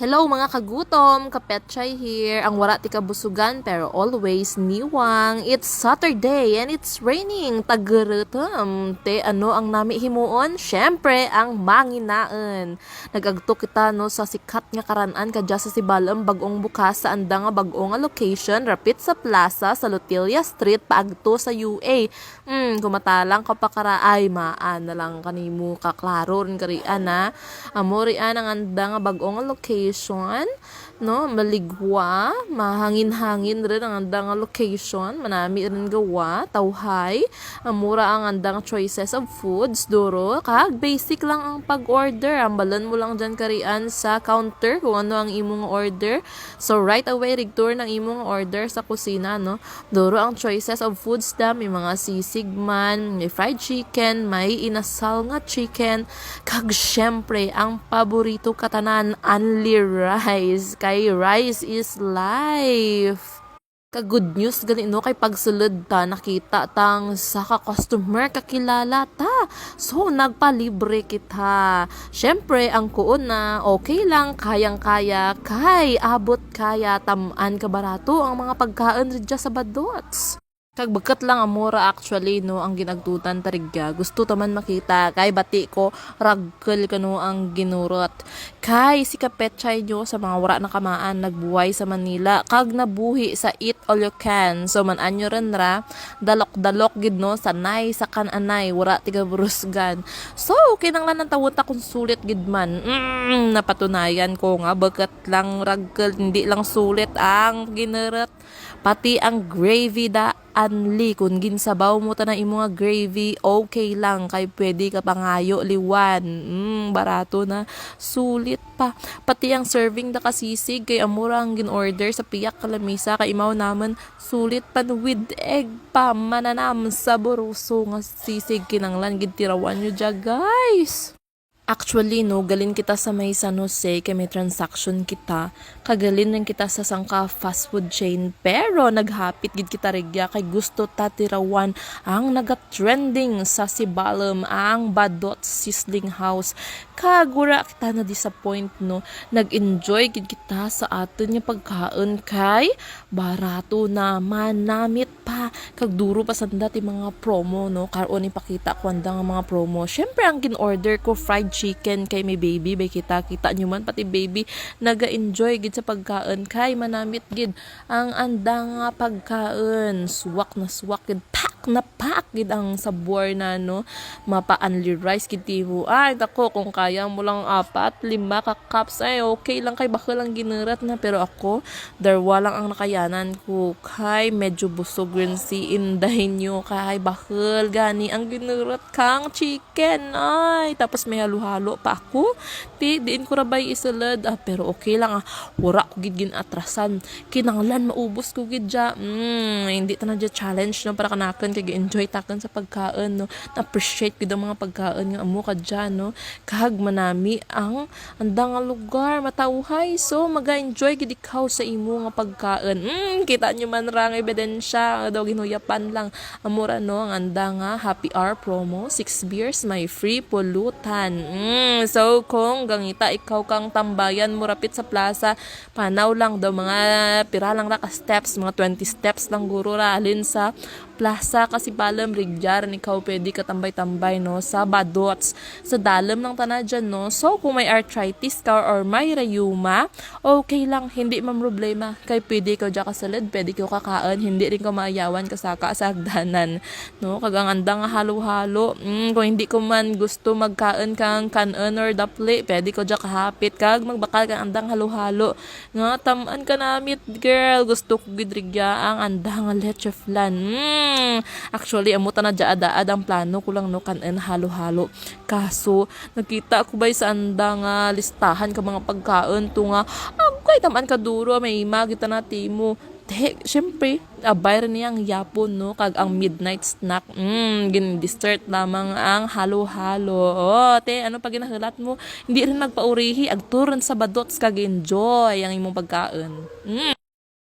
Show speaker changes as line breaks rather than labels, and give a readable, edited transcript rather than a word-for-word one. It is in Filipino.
Hello mga kagutom, Kapetchay here. Ang wala ti kabusugan pero always niwang. It's Saturday and it's raining. Tageretam. Te ano ang nami himuon? Syempre ang manginaan. Nagagto kita no sa sikat nga karan-an kadya sa Sibalam bagong bukas sa anda nga bagong nga location rapit sa plaza sa Lotelia Street paagto sa UA. Kumatalang ka pa kara ay maan na lang kanimo kaklaro rin karian na. Amorian ang anda nga bagong nga location no, maligwa, mahangin-hangin rin ang andang location, manami rin gawa, tawhay, mura ang andang choices of foods, duro, kag basic lang ang pag-order, ambalan mo lang dyan karian sa counter kung ano ang imong order, so right away, rigtour ng imong order sa kusina, no, duro ang choices of foods da, may mga sisig man, may fried chicken, may inasal nga chicken, kag syempre, ang paborito katanan, only rice. Kay rice is life. Ka-good news gani no kay pagsulod ta nakita tang sa ka-customer kakilala ta. So nagpalibre kita. Syempre ang kuon na okay lang kayang-kaya kay abot kaya tamaan ka barato ang mga pagkaon didya sa badots. Kag bagkat lang amora actually no ang ginagtutan tarigya gusto taman makita kay bati ko ragkel kano ang ginurot kay si Kapetchay nyo sa mga wara na kamaan nagbuhay sa Manila kag nabuhi sa Eat All You Can so man anyo ren ra dalok-dalok gid no sanay sa kananay wara tiga burusgan so kinanglan ng tawon ta kung sulit gid man napatunayan ko nga bagkat lang ragkel hindi lang sulit ang ginurot pati ang gravy da anli kung ginsabaw mo ta na imo nga gravy okay lang kay pwede ka pangayo liwan barato na sulit pa pati ang serving da kasisig kay amura ang ginorder sa piyak kalamisa kay imaw naman sulit pan with egg pa mananam saboroso nga sisig kinanglan gid tirawan nyo dya guys. Actually, no, galin kita sa may San Jose kay may transaction kita. Kagalin lang kita sa sangka fast food chain. Pero naghapit gid kita rigya kay gusto tatirawan ang naga-trending sa Sibalam ang Badot Sizzling House. Kagura kita na disappoint no. Nag-enjoy gid kita sa aton nga pagkaon kay barato na manamit pa kag duro pa sanda ti mga promo no. Karon ipakita ko anda nga mga promo. Syempre ang gin-order ko fried chicken kay may baby bay kita nyo man pati baby naga-enjoy gid sa pagkaon kay manamit gid ang anda nga pagkaon suwak na suwak gid pak gid ang sabor na no mapa-only rice gid tiho ay dako kung kaya mo lang 4-5 ka cups ay okay lang kay bakal lang ginerat na pero ako darwa lang ang nakayanan ko kay medyo busog rin si inday nyo kay bakal gani ang ginerat kang chicken ay tapos may halo-halo pa ako diin ko rabay isulod pero okay lang wala ko gid ginatrasan kinanglan maubos ko gid ja hindi ta na dya challenge no para kanakan kay enjoy takan sa pagkaon no na-appreciate gid ang mga pagkaon nga amo kadya no kag manami ang andang nga lugar matauhay so maga-enjoy gid ikaw sa imo nga pagkaon kita nyo man ra nga ebidensya daw ginuyapan lang amura no ang anda nga happy hour promo 6 beers may free pulutan so kung gangita ikaw kang tambayan mo rapit sa plaza panaw lang daw mga pira lang ra ka steps mga 20 steps lang guro ra alin sa plaza kasi balam rigjar ikaw pwede ka tambay-tambay no sa badots sa dalam ng tana dyan no so kung may arthritis ka or may rayuma okay lang hindi man problema kay pwede ka dyan kasalad pwede ka kakaan hindi rin ka maayawan kasaka sa hagdanan no kagang andang halo-halo kung hindi ko man gusto magkaan kang kanon or dapli pwede ko dyan kahapit kag magbakal kang andang halo-halo nga tamaan ka namit girl gusto ko gidrigya ang andang leche flan actually amo ta na daad ang plano ko lang no kanon halo-halo kaso nakita ko bay sa anda nga listahan ka mga pagkaon to nga kay tamaan ka duro may magita na timo syempre, abay rin niyang yapon, no? Kag ang midnight snack, gin-dessert lamang ang halo-halo. Ano pa ginahalat mo? Hindi rin magpaurihi, agturon sa badots kag enjoy ang imong pagkaon.